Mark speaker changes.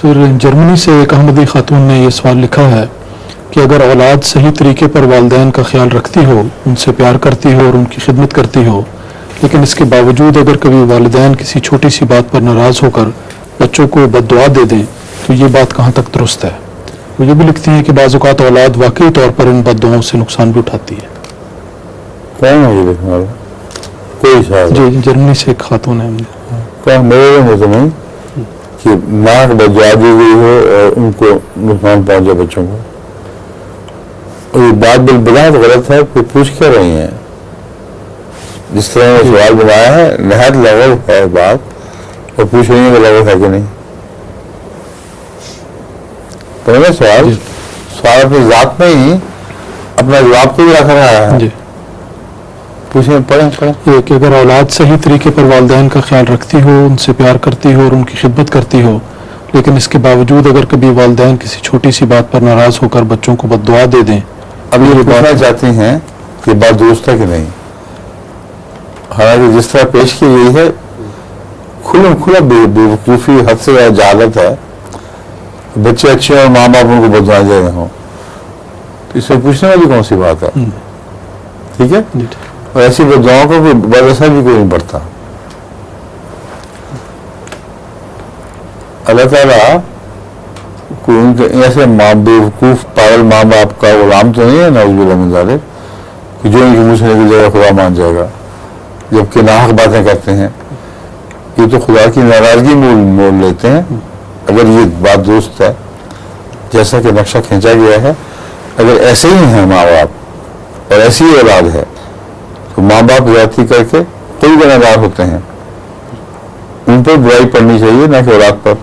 Speaker 1: سر جرمنی سے ایک احمدی خاتون نے یہ سوال لکھا ہے کہ اگر اولاد صحیح طریقے پر والدین کا خیال رکھتی ہو، ان سے پیار کرتی ہو اور ان کی خدمت کرتی ہو، لیکن اس کے باوجود اگر کبھی والدین کسی چھوٹی سی بات پر ناراض ہو کر بچوں کو بد دعا دے دیں تو یہ بات کہاں تک درست ہے؟ وہ یہ بھی لکھتی ہیں کہ بعض اوقات اولاد واقعی طور پر ان بد دعاؤں سے نقصان بھی اٹھاتی ہے۔
Speaker 2: کون ہے یہ لکھنے والا؟ کوئی شاید
Speaker 1: جی جرمنی سے ایک خاتون ہے۔
Speaker 2: کیا میرے میں تو نہیں کہ ماں کو بد دعا دی گئی ہو اور ان کو نقصان پہنچے بچوں کو، اور یہ بات بالبلا تو غلط ہے۔ کوئی پوچھ کیا رہی ہیں؟ جس طرح نے سوال بنایا ہے نہایت لغو ہے بات، اور پوچھ رہی ہیں کہ لغو ہے کہ نہیں۔ پہلے سوال اپنی ذات میں ہی اپنا جواب کو بھی رکھ رہا ہے۔
Speaker 1: جی
Speaker 2: پوچھیں، پڑھیں۔
Speaker 1: یہ کہ اگر اولاد صحیح طریقے پر والدین کا خیال رکھتی ہو، ان سے پیار کرتی ہو اور ان کی خدمت کرتی ہو، لیکن اس کے باوجود اگر کبھی والدین کسی چھوٹی سی بات پر ناراض ہو کر بچوں کو بد دعا دے دیں،
Speaker 2: اب یہ پوچھنا چاہتی ہیں کہ بات درست ہے کہ نہیں؟ حالانکہ جس طرح پیش کی گئی ہے کھلا بے وقوفی، حد سے زیادہ جہالت ہے۔ بچے اچھے ہیں اور ماں باپ ان کو بد دعائیں دے رہے ہوں تو اس میں پوچھنے والی کون سی بات ہے؟ ٹھیک ہے، اور ایسی بد دعاؤں کو بد اثر بھی کوئی نہیں پڑتا۔ اللہ تعالیٰ کوئی ان کے ایسے بے وقوف پاگل ماں باپ کا غلام تو نہیں ہے، نعوذ باللہ من ذالک، کہ جو ان کے منہ سے نکل جائے گا خدا مان جائے گا، جبکہ ناحق باتیں کرتے ہیں۔ یہ تو خدا کی ناراضگی مول لیتے ہیں۔ اگر یہ بات درست ہے جیسا کہ نقشہ کھینچا گیا ہے، اگر ایسے ہی ہیں ماں باپ اور ایسی ہی اولاد ہے تو ماں باپ زیادتی کر کے کوئی گناہ گار ہوتے ہیں، ان پر برائی پڑنی چاہیے، نہ کہ اولاد پر۔